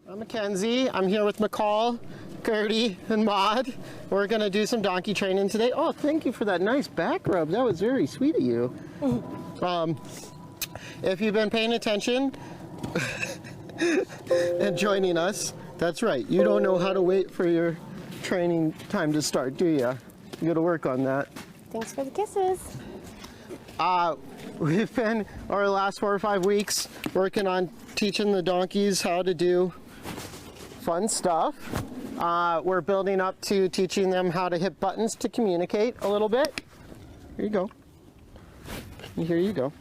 I'm Mackenzie. I'm here with McCall, Gertie, and Maud. We're going to do some donkey training today. Oh, thank you for that nice back rub. That was very sweet of you. If you've been paying attention and joining us, that's right. You don't know how to wait for your training time to start, do you? You got to work on that. Thanks for the kisses. We've been, over the last 4 or 5 weeks, working on teaching the donkeys how to do fun stuff. We're building up to teaching them how to hit buttons to communicate a little bit. Here you go. Here you go.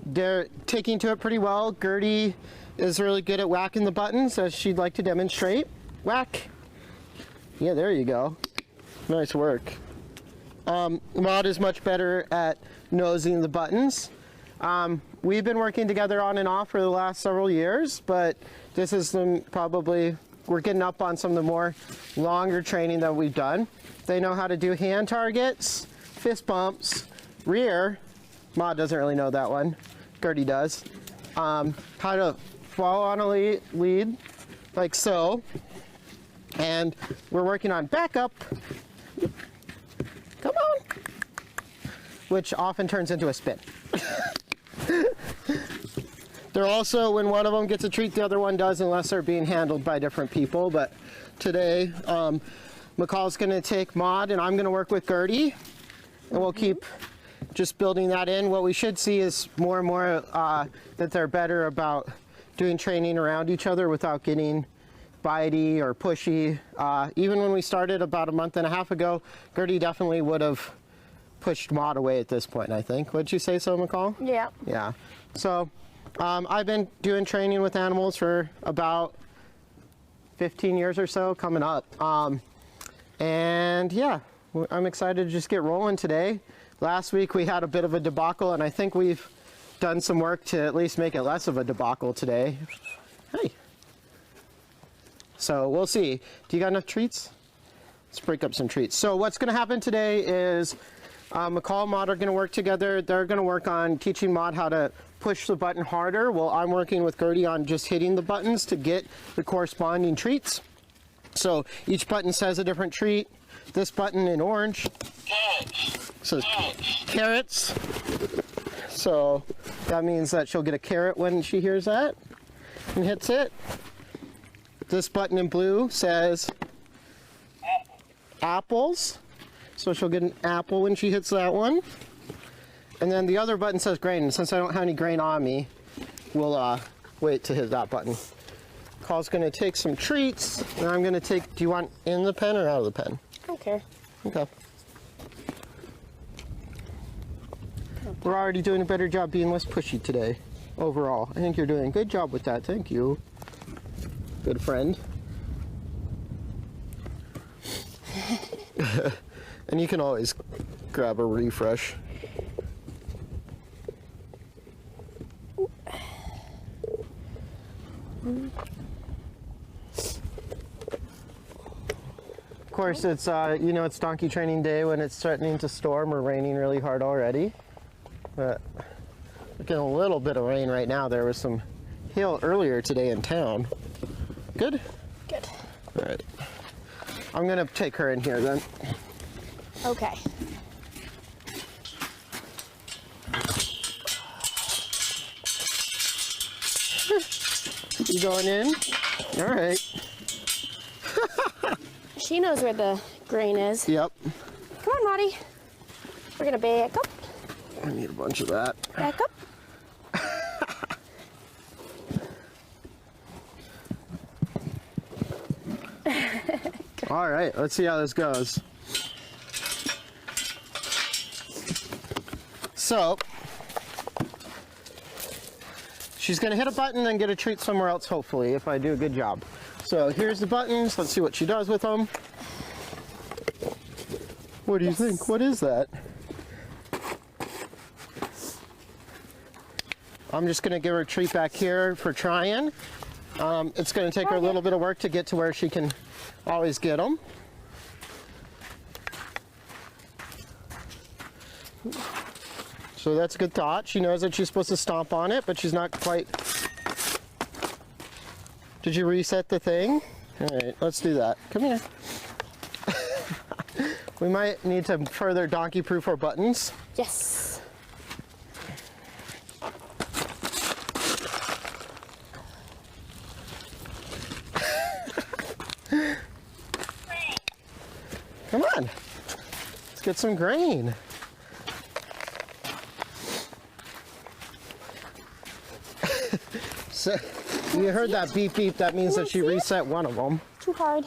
They're taking to it pretty well. Gertie is really good at whacking the buttons, as she'd like to demonstrate. Whack. Yeah, there you go. Nice work. Maud is much better at nosing the buttons. We've been working together on and off for the last several years, but this is we're getting up on some of the more longer training that we've done. They know how to do hand targets, fist bumps, rear. Maud doesn't really know that one. Gertie does. How to follow on a lead, like so. And we're working on backup. Come on. Which often turns into a spin. They're also, when one of them gets a treat, the other one does, unless they're being handled by different people. But today, McCall's going to take Maud, and I'm going to work with Gertie. And we'll keep just building that in. What we should see is more and more that they're better about doing training around each other without getting bitey or pushy. Even when we started about a month and a half ago, Gertie definitely would have pushed Maud away at this point, I think. Would you say so, McCall? Yeah. Yeah. So I've been doing training with animals for about 15 years or so, coming up. And yeah, I'm excited to just get rolling today. Last week we had a bit of a debacle, and I think we've done some work to at least make it less of a debacle today. Hey. So we'll see. Do you got enough treats? Let's break up some treats. So what's going to happen today is McCall and Maud are going to work together. They're going to work on teaching Maud how to push the button harder, while I'm working with Gertie on just hitting the buttons to get the corresponding treats. So each button says a different treat. This button in orange says carrots. So that means that she'll get a carrot when she hears that and hits it. This button in blue says apples. So she'll get an apple when she hits that one. And then the other button says grain. And since I don't have any grain on me, we'll wait to hit that button. Call's going to take some treats. And I'm going to take, do you want in the pen or out of the pen? I don't care. Okay. We're already doing a better job being less pushy today, overall. I think you're doing a good job with that. Thank you. Good friend. And you can always grab a refresh. Of course, it's you know, it's donkey training day when it's threatening to storm or raining really hard already. But we're getting a little bit of rain right now. There was some hail earlier today in town. Good? Good. All right. I'm gonna take her in here then. Okay. You going in? All right. She knows where the grain is. Yep. Come on, Maudie. We're gonna back up. I need a bunch of that. Back up. All right, let's see how this goes. So, she's gonna hit a button and get a treat somewhere else, hopefully, if I do a good job. So here's the buttons. Let's see what she does with them. What do you think? What is that? I'm just gonna give her a treat back here for trying. It's gonna take her a little bit of work to get to where she can always get them. So that's a good thought. She knows that she's supposed to stomp on it, but she's not quite Did you reset the thing? All right, let's do that. Come here. We might need to further donkey-proof our buttons. Yes. Come on. Let's get some grain. So, you heard that beep beep, that means that she reset one of them. Too hard.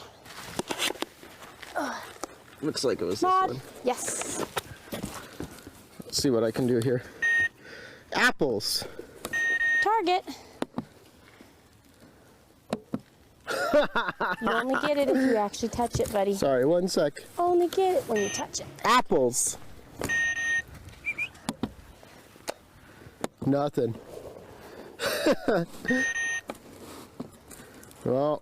Looks like it was this Mod. one. Yes. Let's see what I can do here. Apples. Target. You only get it if you actually touch it, buddy. Sorry, one sec. Only get it when you touch it. Apples. Nothing. Well,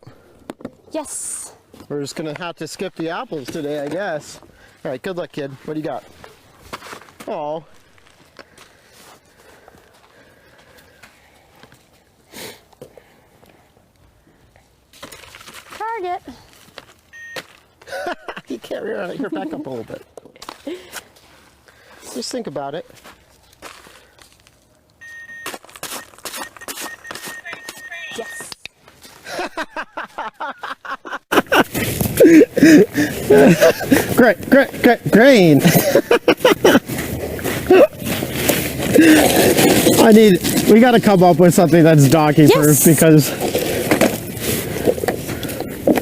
Yes. we're just gonna have to skip the apples today, I guess. All right, good luck, kid. What do you got? Oh. Target. You can't rear it. You're back up a little bit. Just think about it. Yes. Grain. We gotta come up with something that's donkey proof Yes. because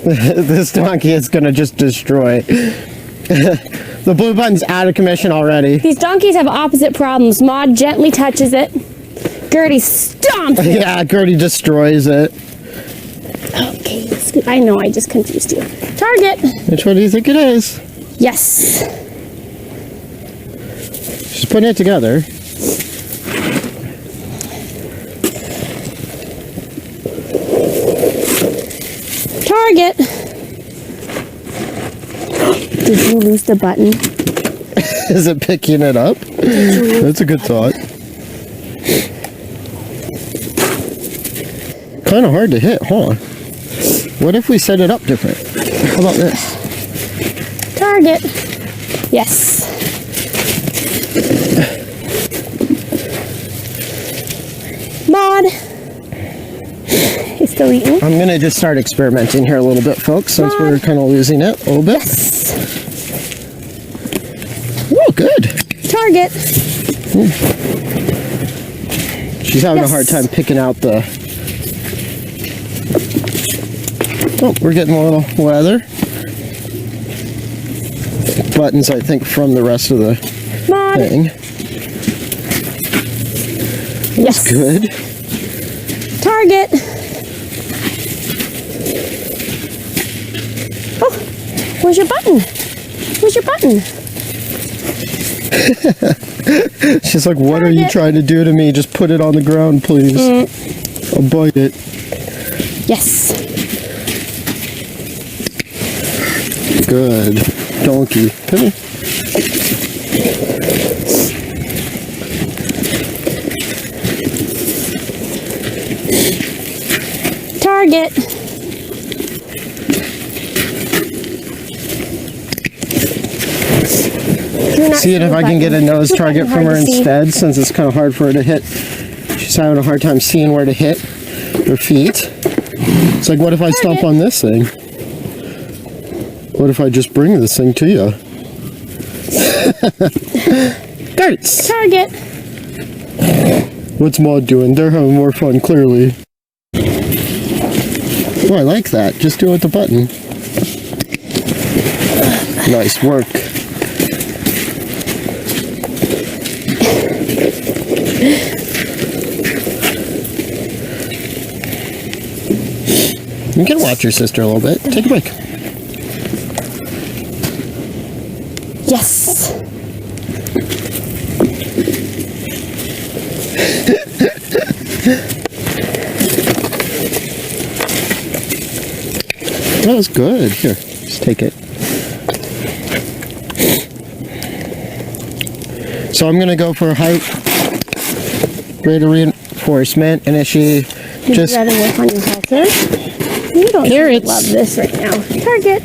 this donkey is gonna just destroy. The blue button's out of commission already. These donkeys have opposite problems. Maud gently touches it. Gertie stomps it. Yeah, Gertie destroys it. Okay, scoot. I know, I just confused you. Target. Which one do you think it is? Yes. She's putting it together. Target. Did you lose the button? Is it picking it up? That's a good thought. Kind of hard to hit, huh? What if we set it up different? How about this? Target. Yes. Maud. He's still eating. I'm gonna just start experimenting here a little bit, folks, since we're kind of losing it a little bit. Yes. Oh, good. Target. She's having a Yes. hard time picking out the... Oh, we're getting a little leather. Buttons, I think, from the rest of the Maud. thing. Yes. Good. Target. Oh, where's your button? Where's your button? She's like, what are you Target. trying to do to me? Just put it on the ground, please. I'll bite it. Yes. Good. Donkey. Come here. Target. Seeing if I can get a nose target from her instead, since it's kind of hard for her to hit. She's having a hard time seeing where to hit her feet. It's like, what if I stomp on this thing? What if I just bring this thing to you? Darts! Target. What's Maud doing? They're having more fun, clearly. Oh, I like that. Just do it with the button. Nice work. You can watch your sister a little bit. Take a break. Yes. That was good. Here, just take it. So I'm gonna go for height, greater reinforcement, and if she Would you rather work on your halter? You don't Carrots. love this right now. Target.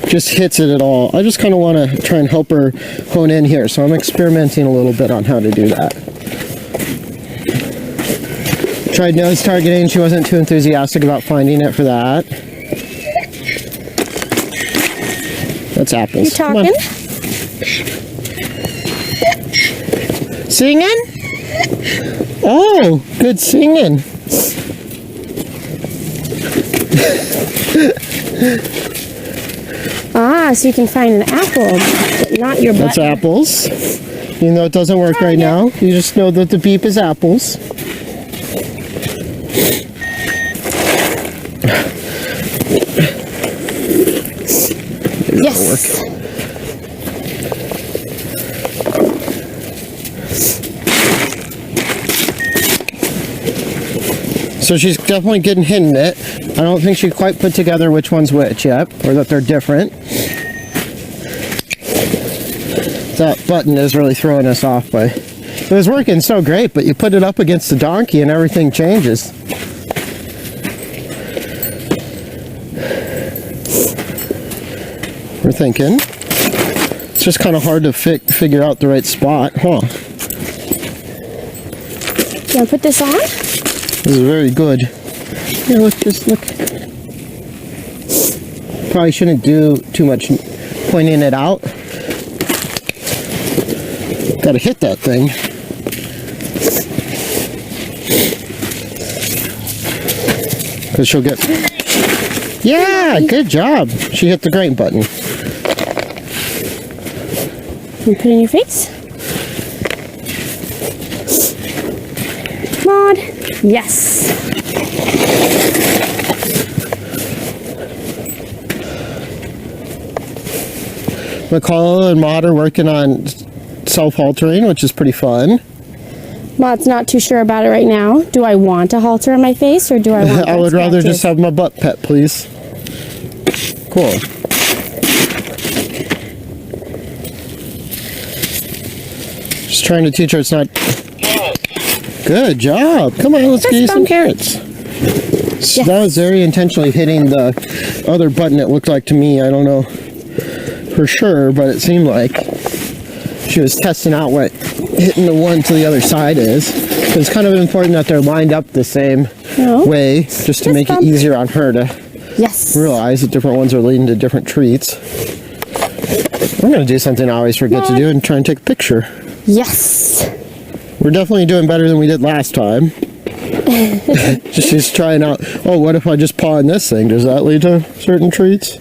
Just hits it at all. I just kind of want to try and help her hone in here, so I'm experimenting a little bit on how to do that. Tried nose targeting. She wasn't too enthusiastic about finding it for that. That's apples. You talking? Singing? Oh, good singing. So you can find an apple, but not your butt. That's apples. Even though it doesn't work right now, you just know that the beep is apples. Maybe that'll work. So she's definitely getting hitting it. I don't think she quite put together which one's which yet, or that they're different. That button is really throwing us off by... It was working so great, but you put it up against the donkey and everything changes. We're thinking. It's just kind of hard to figure out the right spot, huh? You want to put this on? This is very good. Here, look, just look. Probably shouldn't do too much pointing it out. Gotta hit that thing. Because she'll get... Yeah, good job. She hit the grain button. You put it in your face? Maud. Yes. McCall and Maud are working on self-haltering, which is pretty fun. Maud's not too sure about it right now. Do I want a halter on my face, or do I want I would rather just have my butt pet, please. Cool. Just trying to teach her it's not... Good job. Come on, let's get you some carrots. Yes. That was very intentionally hitting the other button, it looked like to me. I don't know for sure, but it seemed like she was testing out what hitting the one to the other side is. It's kind of important that they're lined up the same way, just to make it easier on her to realize that different ones are leading to different treats. I'm going to do something I always forget to do and try and take a picture. Yes. We're definitely doing better than we did last time. She's trying out, oh, what if I just paw in this thing? Does that lead to certain treats?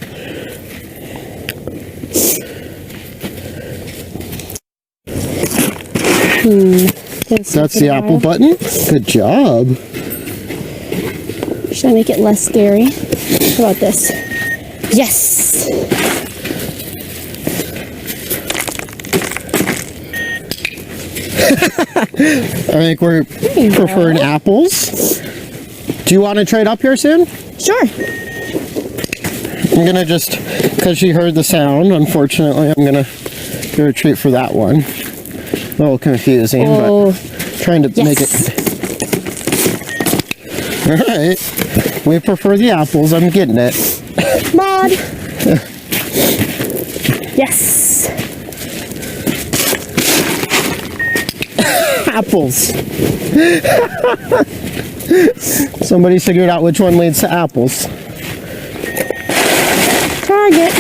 That's the apple button. Good job. Should I make it less scary? How about this? Yes. I think we're preferring apples. Do you want to trade up here soon? Sure. I'm gonna just, because she heard the sound, unfortunately, I'm gonna give her a treat for that one. A little confusing, but trying to make it. Alright. We prefer the apples. I'm getting it. Maud. Yes. Apples. Somebody figured out which one leads to apples. Target.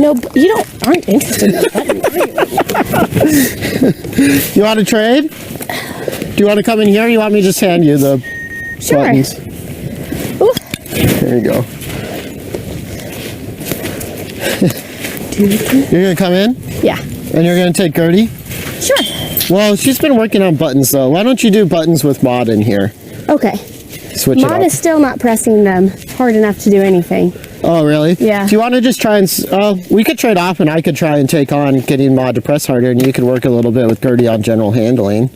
No, you aren't interested in the button, are you? You want to trade? Do you want to come in here? Or you want me to just hand you the buttons? Ooh. There you go. You're going to come in? Yeah. And you're going to take Gertie? Sure. Well, she's been working on buttons, though. Why don't you do buttons with Maud in here? Okay. Switch it up. Maud is still not pressing them hard enough to do anything. Oh, really? Yeah. Do you want to just try and... we could trade off, and I could try and take on getting Maud to press harder, and you could work a little bit with Gertie on general handling.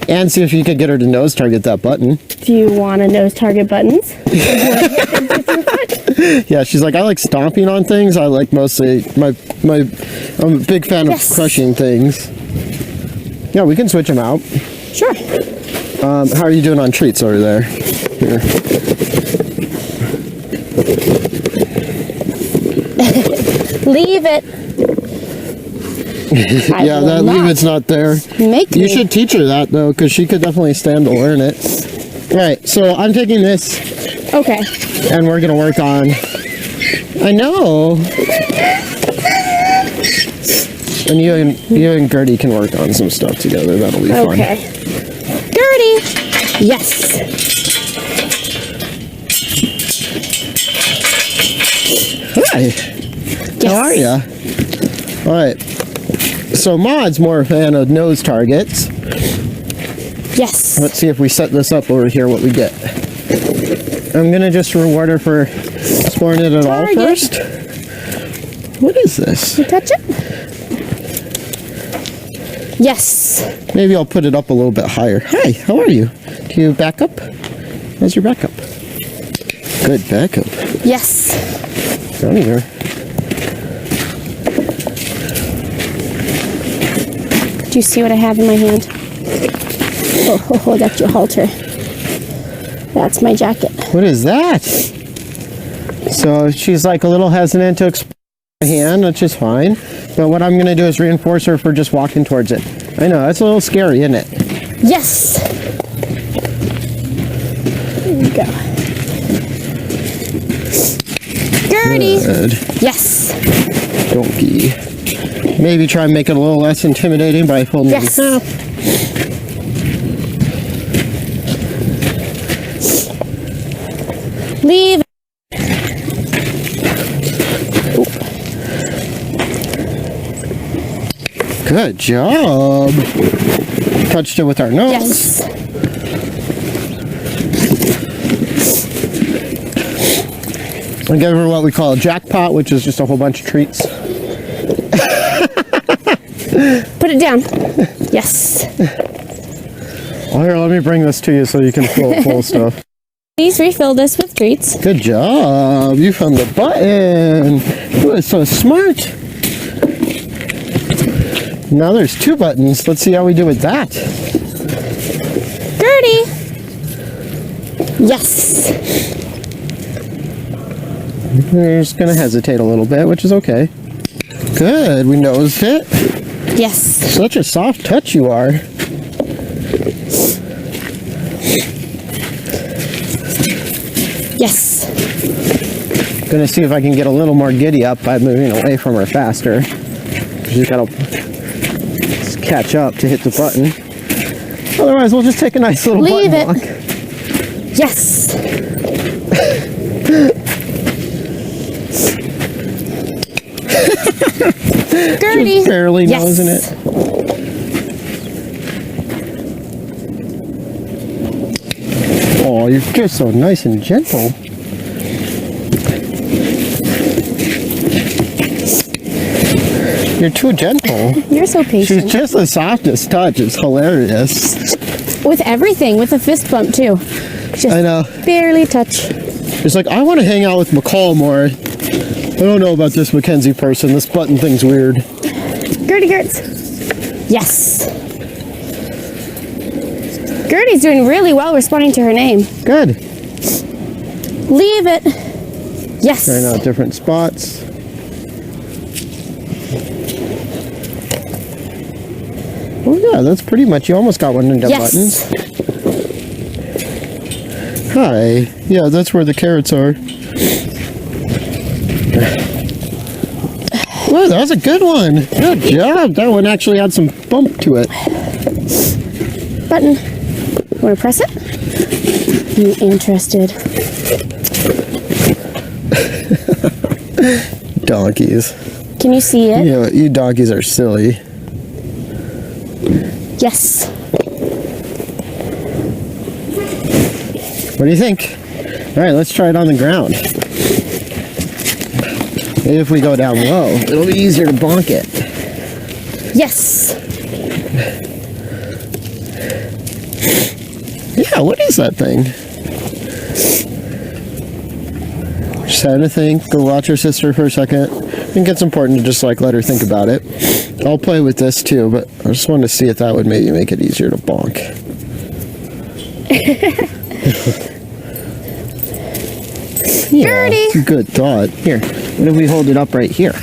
And see if you could get her to nose target that button. Do you want to nose target buttons? Yeah, she's like, I like stomping on things. I like mostly... I'm a big fan of crushing things. Yeah, we can switch them out. Sure. How are you doing on treats over there? Here. Leave it. Yeah, that leave it's not there. Make You me. should teach her that though, because she could definitely stand to learn it. Right, so I'm taking this Okay. and we're gonna work on. I know. And you and Gertie can work on some stuff together. That'll be fun. Okay. Gertie. Yes. Hi. Yes. How are ya? All right. So Maud's more a fan of nose targets. Yes. Let's see if we set this up over here, what we get. I'm gonna just reward her for exploring it at all Target. first. What is this? You touch it? Yes. Maybe I'll put it up a little bit higher. Hi, how are you? Do you back up? How's your backup? Good backup. Yes. Down here. Do you see what I have in my hand? Oh, that's your halter. That's my jacket. What is that? So she's like a little hesitant to explore my hand, which is fine. But what I'm gonna do is reinforce her for just walking towards it. I know, that's a little scary, isn't it? Yes. There you go. Gertie. Good. Yes. Donkey. Maybe try and make it a little less intimidating by holding Yes. it up. Leave. Good job. Touched it with our nose. Yes. I give her what we call a jackpot, which is just a whole bunch of treats. Put it down. Yes. Well, here, let me bring this to you so you can fill it full of stuff. Please refill this with treats. Good job. You found the button. You are so smart. Now there's 2 buttons. Let's see how we do with that. Gertie. Yes. We're just going to hesitate a little bit, which is okay. Good. We nosed it. Yes. Such a soft touch you are. Yes. Gonna see if I can get a little more giddy up by moving away from her faster. She's gotta catch up to hit the button. Otherwise, we'll just take a nice little Leave button it. walk. Yes. Gertie. Just barely Yes. nosing it. Oh, you're just so nice and gentle. You're too gentle. You're so She's patient. just the softest touch. It's hilarious. With everything, with a fist bump too. Just I know. barely touch. It's like, I want to hang out with McCall more. I don't know about this Mackenzie person. This button thing's weird. Gertie Gertz. Yes. Gertie's doing really well responding to her name. Good. Leave it. Yes. Trying out different spots. Oh yeah, that's pretty much, you almost got one of the Yes. buttons. Hi. Yeah, that's where the carrots are. Whoa, that was a good one. Good job. That one actually had some bump to it. Button. Want to press it? You interested? Donkeys. Can you see it? You know, you donkeys are silly. Yes. What do you think? All right, let's try it on the ground. Maybe if we go down low, it'll be easier to bonk it. Yes. Yeah, what is that thing? Just having to think. Go watch her sister for a second. I think it's important to just like let her think about it. I'll play with this too, but I just wanted to see if that would maybe make it easier to bonk. Yeah, Gertie. good thought. Here, what if we hold it up right here?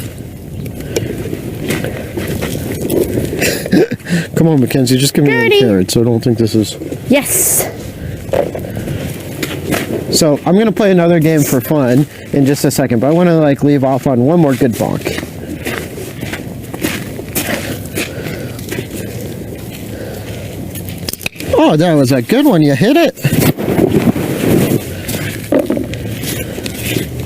Come on, Mackenzie, just give me one carrot, so I don't think this is... Yes. So, I'm going to play another game for fun in just a second, but I want to, like, leave off on one more good bonk. Oh, that was a good one. You hit it.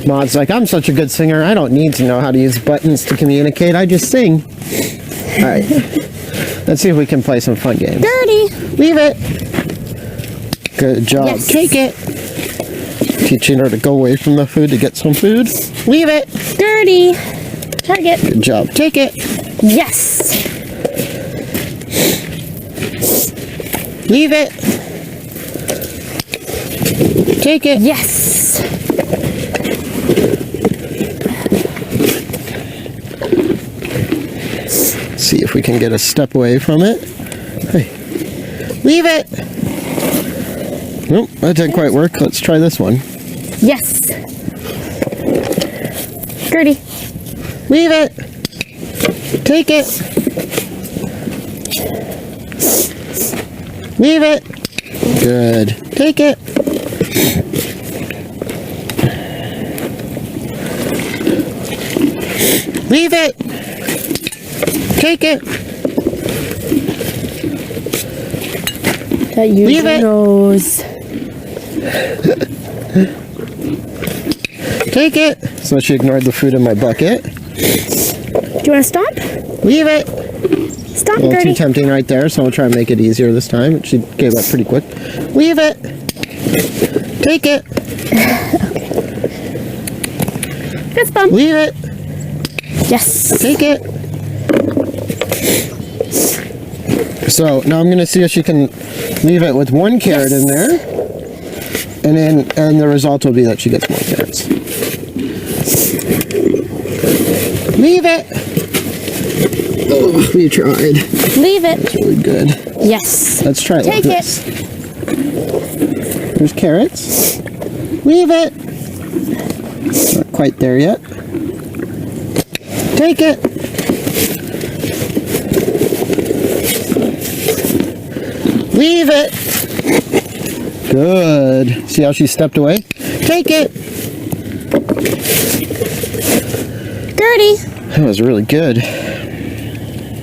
Maud's like, I'm such a good singer. I don't need to know how to use buttons to communicate. I just sing. All right. Let's see if we can play some fun games. Gertie. Leave it. Good job. Yes. Take it. Teaching her to go away from the food to get some food. Leave it. Gertie. Target. Good job. Take it. Yes. Leave it. Take it. Yes. See if we can get a step away from it. Hey. Leave it. Nope, that didn't quite work. Let's try this one. Yes. Gertie. Leave it. Take it. Leave it. Good. Take it. Leave it. Take it. That you Leave it. knows. Take it. So she ignored the food in my bucket. Do you want to stop? Leave it. Stop, A little too Gertie. tempting right there, so I'll try and make it easier this time. She gave up pretty quick. Leave it. Take it. Fist bump. Leave it. Yes. Take it. So now I'm going to see if she can leave it with one carrot in there. And the result will be that she gets more carrots. Leave it. Oh, we tried. Leave it. It's really good. Yes. Let's try it like Take this. There's carrots. Leave it. Not quite there yet. Take it. Leave it. Good. See how she stepped away? Take it. Gertie. That was really good.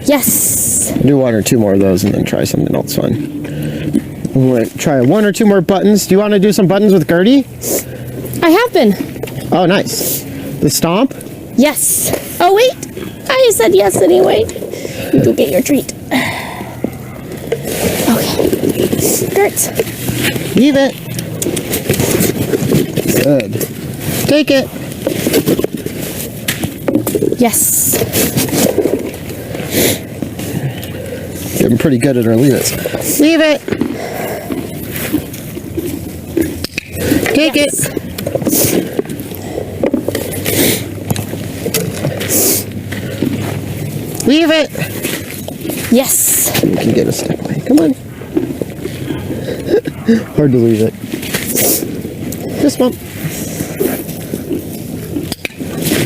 Yes. Do one or two more of those and then try something else fun. I'm going to try one or two more buttons. Do you want to do some buttons with Gertie? I have been. Oh, nice. The stomp? Yes. Oh, wait. I said yes anyway. You go get your treat. Okay. Gert. Leave it. Good. Take it. Yes. Getting pretty good at her leave it. Leave it. Take Yes. it. Leave it. Yes. You can get a step away. Come on. Hard to leave it. This one.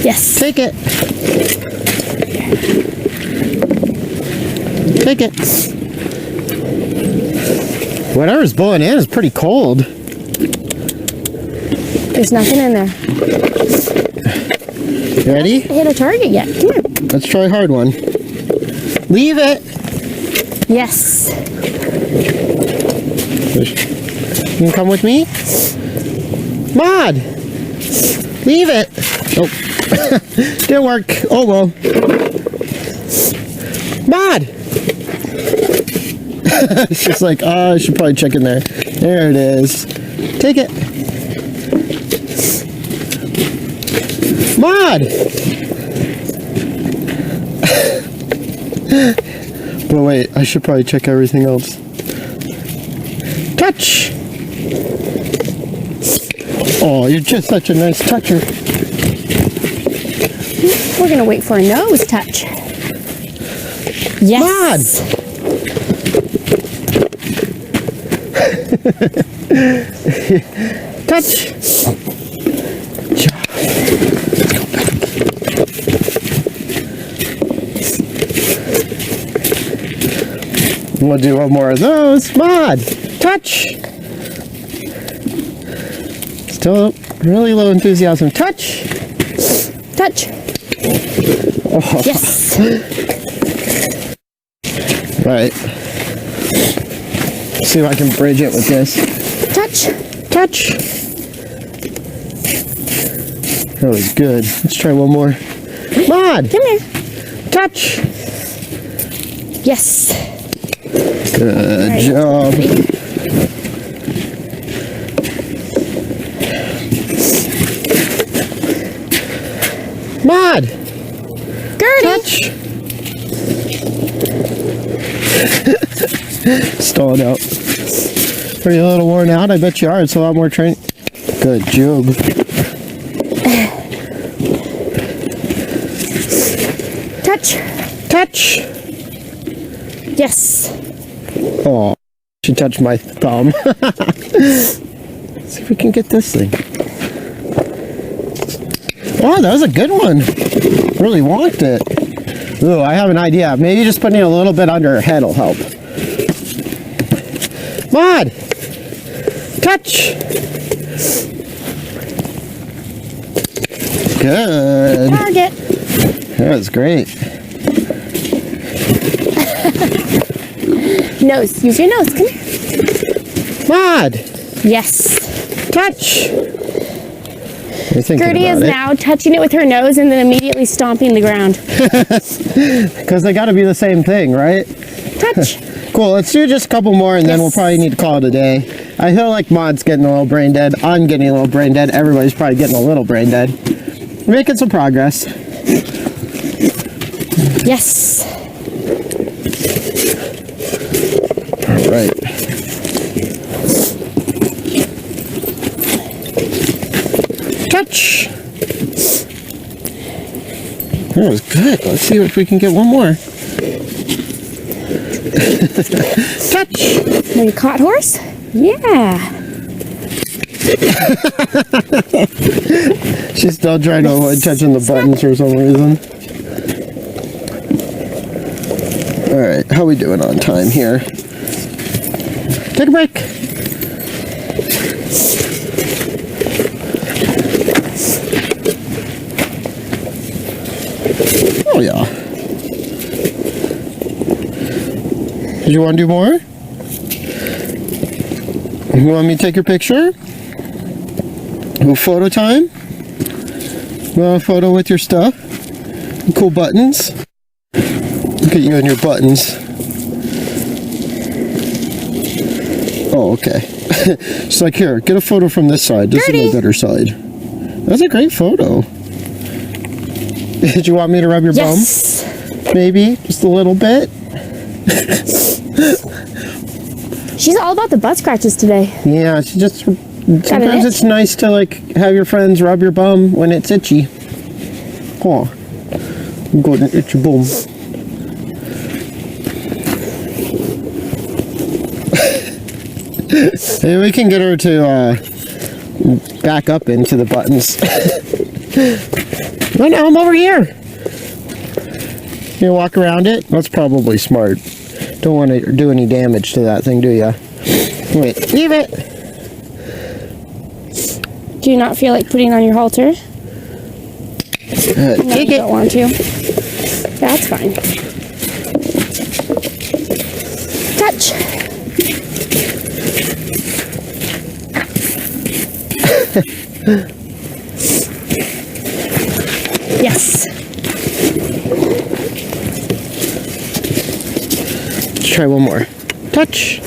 Yes. Take it. Take it. Whatever's blowing in is pretty cold. There's nothing in there. You ready? I hit a target yet. Come on. Let's try a hard one. Leave it. Yes. You can come with me? Maud! Leave it. Oh. Didn't work. Oh well. Maud! She's like, oh, I should probably check in there. There it is. Take it. Maud! But wait, I should probably check everything else. Touch! Oh, you're just such a nice toucher. We're going to wait for a nose touch. Yes. Touch. We'll do one more of those. Mod. Touch. Still really low enthusiasm. Touch. Touch. Oh. Yes. Right. See if I can bridge it with this. Touch. Touch. That was good. Let's try one more. Mod. Come here. Touch. Yes. Good Right. job. Mod. Gertie. Touch. Stalling out. Are you a little worn out? I bet you are. It's a lot more training. Good job. Touch. Touch. Yes. Oh, she touched my thumb. See if we can get this thing. Oh, that was a good one. Really walked it. Ooh, I have an idea. Maybe just putting it a little bit under her head will help. Mod! Touch! Good. Target. That was great. Nose. Use your nose. Come here. Mod! Yes. Touch! You're thinking Gertie about is it. now touching it with her nose and then immediately stomping the ground. Because they got to be the same thing, right? Touch. Cool, let's do just a couple more and then we'll Yes. probably need to call it a day. I feel like Mod's getting a little brain dead. I'm getting a little brain dead. Everybody's probably getting a little brain dead. We're making some progress. Yes. All right. Touch! That was good. Let's see if we can get one more. Touch! Are you caught horse? Yeah. She's still trying to avoid touching the buttons for some reason. Alright, how we doing on time here? Take a break. Oh yeah. Did you want to do more? You want me to take your picture? Little photo time? You want a photo with your stuff? Cool buttons? Look at you and your buttons. Oh, okay. She's like, here, get a photo from this side. This is Gertie. my better side. That's a great photo. Did you want me to rub your Yes. bum? Maybe? Just a little bit? She's all about the butt scratches today. Yeah, she just... Sometimes itch? it's nice to, like, have your friends rub your bum when it's itchy. Oh. I'm going to itch your bum. Maybe we can get her to back up into the buttons. No, no, I'm over here. You walk around it? That's probably smart. Don't want to do any damage to that thing, do ya? Wait, leave it. Do you not feel like putting on your halter? No, Take you it. don't want to. That's fine. Touch. Yes. Let's try one more. Touch.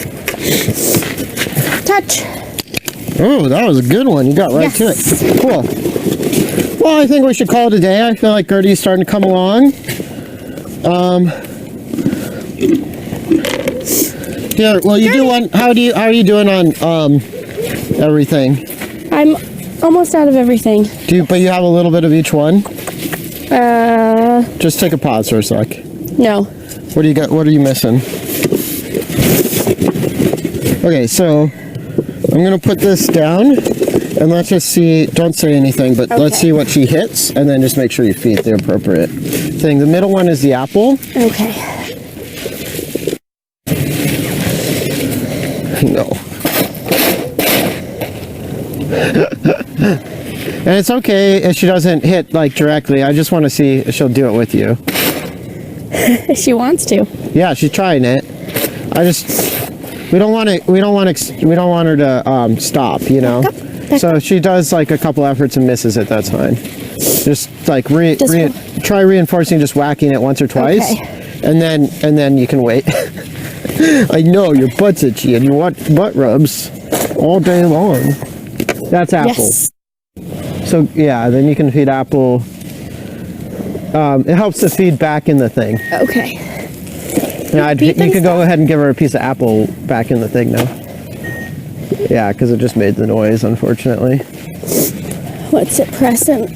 Touch. Oh, that was a good one. You got right to Yes. it. Cool. Well, I think we should call it a day. I feel like Gertie's starting to come along. Yeah, well, you do one. How are you doing on everything? I'm almost out of everything. But you have a little bit of each one? Uh, Just take a pause for a sec. no. What do you got? What are you missing? Okay, so I'm gonna put this down and let's just see. Don't say anything, but let's see what she hits, and then just make sure you feed the appropriate thing. The middle one is the apple. Okay. No. And it's okay if she doesn't hit like directly. I just want to see if she'll do it with you. She wants to. Yeah, she's trying it. We don't want her to stop, you know. So if she does like a couple efforts and misses it, that's fine. Just like try reinforcing, just whacking it once or twice, and then you can wait. I know your butt's itchy and you want butt rubs all day long. That's apple. Yes. So yeah, then you can feed apple. It helps to feed back in the thing. Okay. Yeah, you can go ahead and give her a piece of apple back in the thing now. Yeah, because it just made the noise, unfortunately. What's it pressing?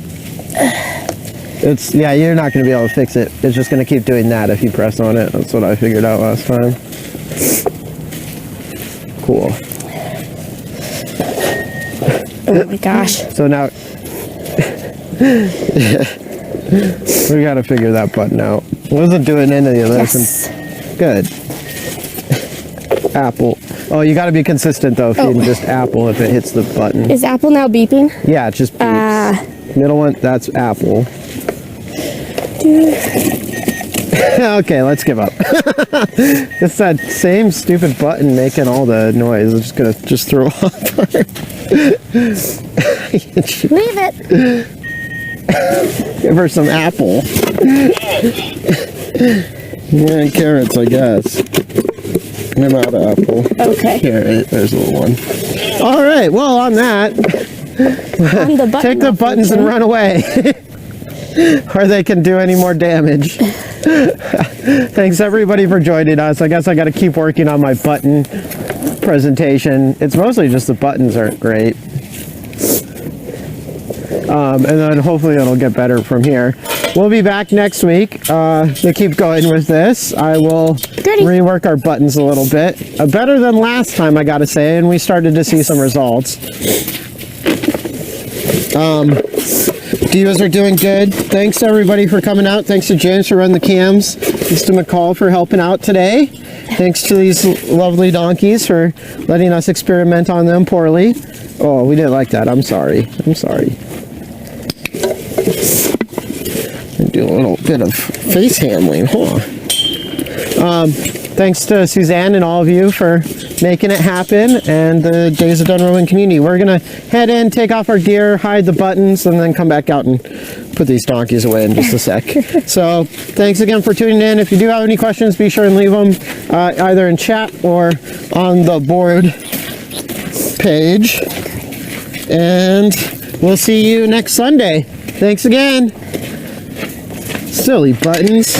Yeah, you're not going to be able to fix it. It's just going to keep doing that if you press on it. That's what I figured out last time. Cool. Oh my gosh. So now we got to figure that button out. It wasn't doing any of this. Yes. Good. Apple. Oh, you got to be consistent though, feeding just apple if it hits the button. Is Apple now beeping? Yeah, it just beeps. Middle one, that's apple. Okay, let's give up. It's that same stupid button making all the noise. I'm just gonna throw off. Leave it. Give her some apple. Yeah, and carrots, I guess. I'm out of apple. Okay. Here, there's a little one. All right, well, on that, take the buttons and run away. Or they can do any more damage. Thanks everybody for joining us. I guess I got to keep working on my button presentation. It's mostly just the buttons aren't great. And then hopefully it'll get better from here. We'll be back next week to keep going with this. I will rework our buttons a little bit. Better than last time, I gotta say, and we started to see some results. Divas are doing good. Thanks everybody for coming out. Thanks to James for running the cams. Thanks to McCall for helping out today. Thanks to these lovely donkeys for letting us experiment on them poorly. Oh, we didn't like that. I'm sorry. I'm sorry. Do a little bit of face handling, huh? Thanks to Suzanne and all of you for making it happen, and the Days of Dunrovin community. We're gonna head in, take off our gear, hide the buttons, and then come back out and put these donkeys away in just a sec. So thanks again for tuning in. If you do have any questions, be sure and leave them either in chat or on the board page. And we'll see you next Sunday. Thanks again. Silly buttons.